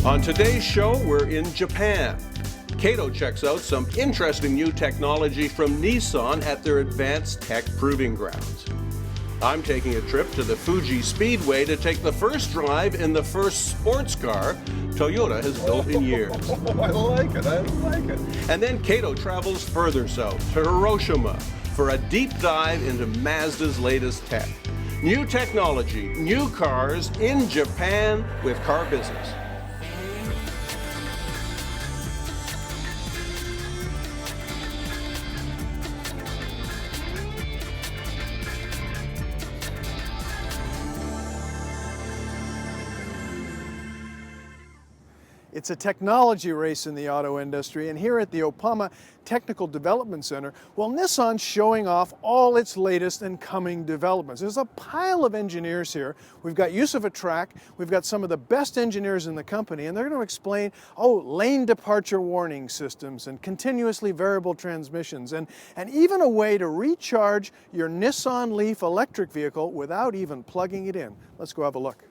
On today's show, we're in Japan. Kato checks out some interesting new technology from Nissan at their Advanced Tech Proving Grounds. I'm taking a trip to the Fuji Speedway to take the first drive in the first sports car Toyota has built in years. I like it. And then Kato travels further south to Hiroshima for a deep dive into Mazda's latest tech. New technology, new cars in Japan with Car Business. It's a technology race in the auto industry, and here at the Oppama Technical Development Center, well, Nissan's showing off all its latest and coming developments. There's a pile of engineers here. We've got Yusuf Atrak, we've got some of the best engineers in the company, and they're going to explain, lane departure warning systems and continuously variable transmissions, and even a way to recharge your Nissan Leaf electric vehicle without even plugging it in. Let's go have a look.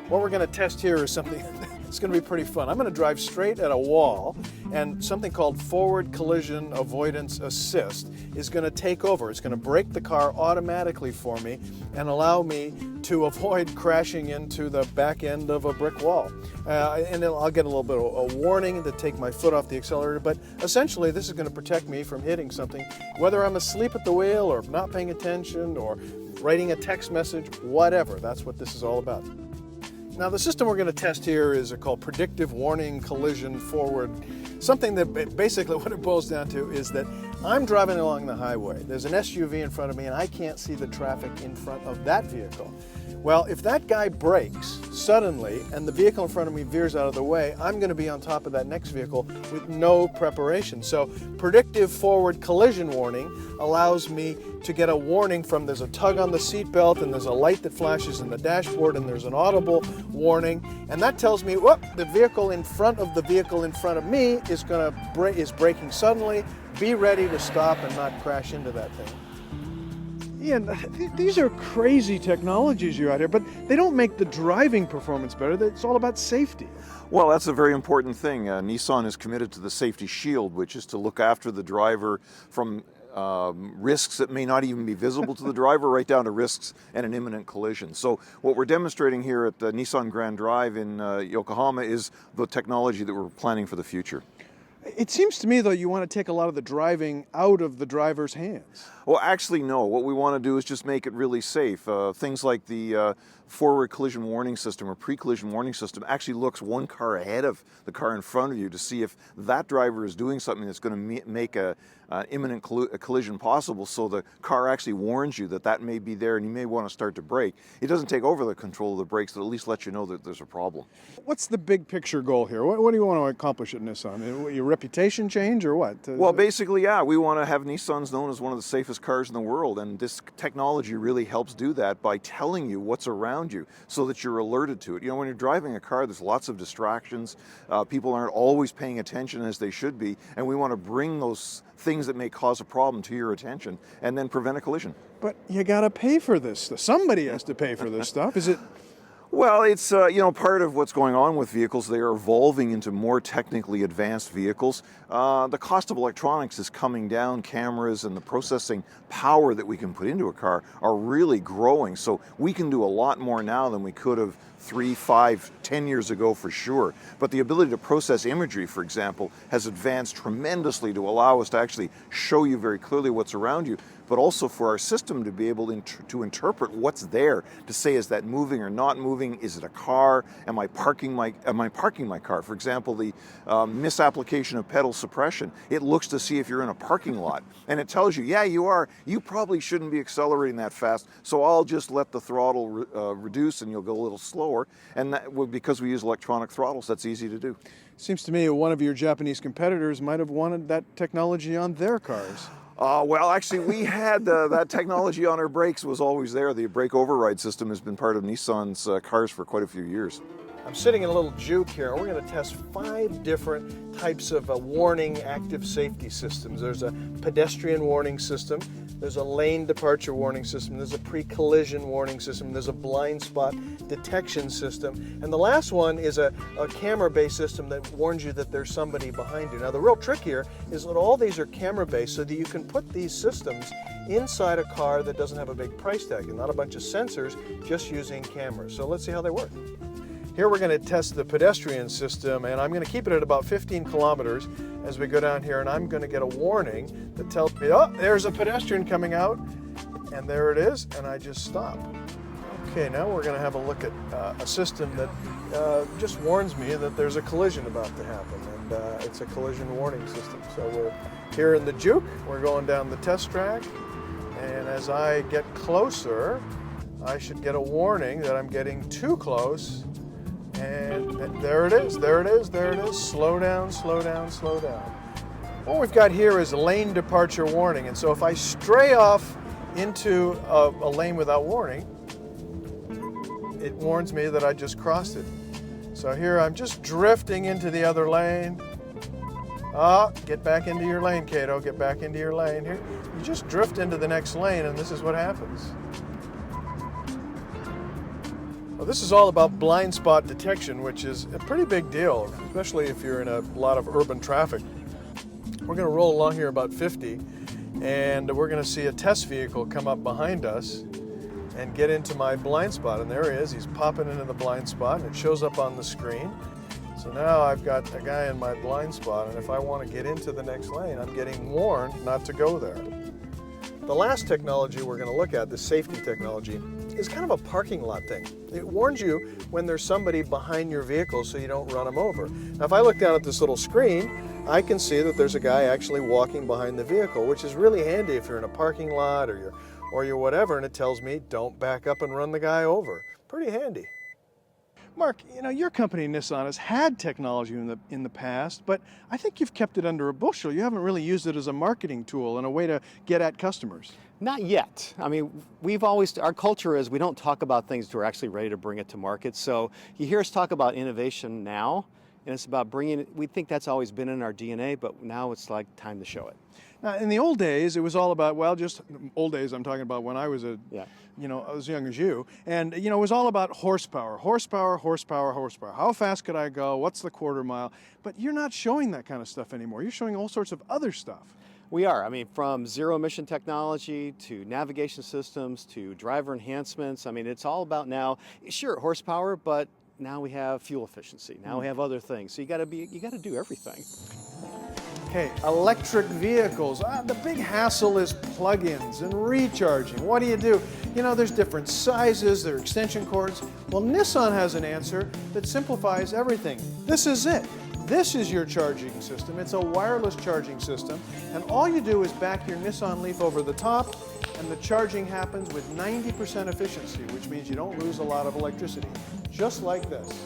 What we're going to test here is something that's going to be pretty fun. I'm going to drive straight at a wall, and something called forward collision avoidance assist is going to take over. It's going to brake the car automatically for me and allow me to avoid crashing into the back end of a brick wall. And then I'll get a little bit of a warning to take my foot off the accelerator, but essentially this is going to protect me from hitting something, whether I'm asleep at the wheel or not paying attention or writing a text message, whatever. That's what this is all about. Now, the system we're going to test here is called Predictive Warning Collision Forward. Something that basically what it boils down to is that I'm driving along the highway. There's an SUV in front of me and I can't see the traffic in front of that vehicle. Well, if that guy brakes suddenly and the vehicle in front of me veers out of the way, I'm going to be on top of that next vehicle with no preparation. So predictive forward collision warning allows me to get a warning from there's a tug on the seatbelt and there's a light that flashes in the dashboard and there's an audible warning, and that tells me, whoop, the vehicle in front of the vehicle in front of me is braking suddenly. Be ready to stop and not crash into that thing. Ian, these are crazy technologies you're out here, but they don't make the driving performance better. It's all about safety. Well, that's a very important thing. Nissan is committed to the safety shield, which is to look after the driver from risks that may not even be visible to the driver, right down to risks and an imminent collision. So what we're demonstrating here at the Nissan Grand Drive in Yokohama is the technology that we're planning for the future. It seems to me, though, you want to take a lot of the driving out of the driver's hands. Well, actually, no. What we want to do is just make it really safe. Things like the forward collision warning system or pre-collision warning system actually looks one car ahead of the car in front of you to see if that driver is doing something that's going to make an imminent collision possible, so the car actually warns you that that may be there and you may want to start to brake. It doesn't take over the control of the brakes, but at least let you know that there's a problem. What's the big picture goal here? What do you want to accomplish at Nissan? Your reputation change or what? Well, basically, yeah, we want to have Nissans known as one of the safest cars in the world, and this technology really helps do that by telling you what's around you so that you're alerted to it. You know, when you're driving a car, there's lots of distractions. People aren't always paying attention as they should be, and we want to bring those things that may cause a problem to your attention and then prevent a collision. But you got to pay for this. Somebody has to pay for this stuff. Is it? Well, it's part of what's going on with vehicles. They are evolving into more technically advanced vehicles. The cost of electronics is coming down. Cameras and the processing power that we can put into a car are really growing. So we can do a lot more now than we could have 3, 5, 10 years ago for sure. But the ability to process imagery, for example, has advanced tremendously to allow us to actually show you very clearly what's around you, but also for our system to be able to interpret what's there, to say, is that moving or not moving? Is it a car? Am I parking my car? For example, the misapplication of pedal suppression. It looks to see if you're in a parking lot, and it tells you, yeah, you are. You probably shouldn't be accelerating that fast, so I'll just let the throttle reduce and you'll go a little slower. And that, because we use electronic throttles, that's easy to do. Seems to me one of your Japanese competitors might have wanted that technology on their cars. Well, actually, we had that technology on our brakes was always there. The brake override system has been part of Nissan's cars for quite a few years. I'm sitting in a little juke here, and we're going to test 5 different types of warning active safety systems. There's a pedestrian warning system, there's a lane departure warning system, there's a pre-collision warning system, there's a blind spot detection system, and the last one is a camera-based system that warns you that there's somebody behind you. Now the real trick here is that all these are camera-based so that you can put these systems inside a car that doesn't have a big price tag and not a bunch of sensors, just using cameras. So let's see how they work. Here we're going to test the pedestrian system, and I'm going to keep it at about 15 kilometers as we go down here, and I'm going to get a warning that tells me, oh, there's a pedestrian coming out, and there it is, and I just stop. Okay, now we're going to have a look at a system that just warns me that there's a collision about to happen, and it's a collision warning system. So we're here in the juke, we're going down the test track, and as I get closer, I should get a warning that I'm getting too close. And there it is, there it is, there it is. Slow down, slow down, slow down. What we've got here is a lane departure warning. And so if I stray off into a lane without warning, it warns me that I just crossed it. So here I'm just drifting into the other lane. Get back into your lane, Cato, get back into your lane. Here, you just drift into the next lane, and this is what happens. Well, this is all about blind spot detection, which is a pretty big deal, especially if you're in a lot of urban traffic. We're going to roll along here about 50, and we're going to see a test vehicle come up behind us and get into my blind spot. And there he is, he's popping into the blind spot, and it shows up on the screen. So now I've got a guy in my blind spot, and if I want to get into the next lane, I'm getting warned not to go there. The last technology we're going to look at, the safety technology, is kind of a parking lot thing. It warns you when there's somebody behind your vehicle so you don't run them over. Now if I look down at this little screen, I can see that there's a guy actually walking behind the vehicle, which is really handy if you're in a parking lot or you're whatever, and it tells me don't back up and run the guy over. Pretty handy. Mark, you know, your company, Nissan, has had technology in the past, but I think you've kept it under a bushel. You haven't really used it as a marketing tool and a way to get at customers. Not yet. I mean, our culture is we don't talk about things until we're actually ready to bring it to market. So you hear us talk about innovation now, and it's about bringing it. We think that's always been in our DNA, but now it's like time to show it. Now, in the old days, it was all about, well, just old days, I'm talking about when I was as young as you, and, you know, it was all about horsepower, horsepower, horsepower, horsepower. How fast could I go? What's the quarter mile? But you're not showing that kind of stuff anymore. You're showing all sorts of other stuff. We are. I mean, from zero emission technology to navigation systems to driver enhancements. I mean, it's all about now, sure, horsepower, but now we have fuel efficiency. Now we have other things. So you got to do everything. Okay, electric vehicles. The big hassle is plug-ins and recharging. What do? You know, there's different sizes, there are extension cords. Well, Nissan has an answer that simplifies everything. This is it. This is your charging system. It's a wireless charging system, and all you do is back your Nissan Leaf over the top, and the charging happens with 90% efficiency, which means you don't lose a lot of electricity. Just like this.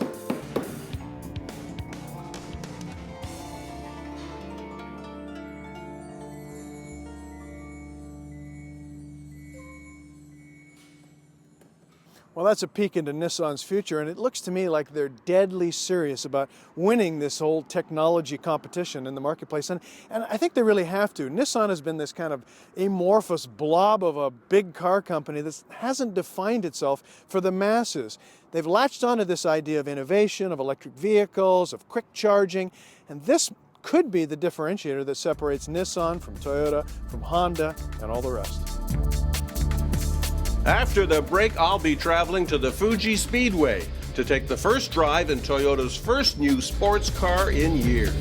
Well, that's a peek into Nissan's future, and it looks to me like they're deadly serious about winning this whole technology competition in the marketplace, and I think they really have to. Nissan has been this kind of amorphous blob of a big car company that hasn't defined itself for the masses. They've latched onto this idea of innovation, of electric vehicles, of quick charging, and this could be the differentiator that separates Nissan from Toyota, from Honda, and all the rest. After the break, I'll be traveling to the Fuji Speedway to take the first drive in Toyota's first new sports car in years.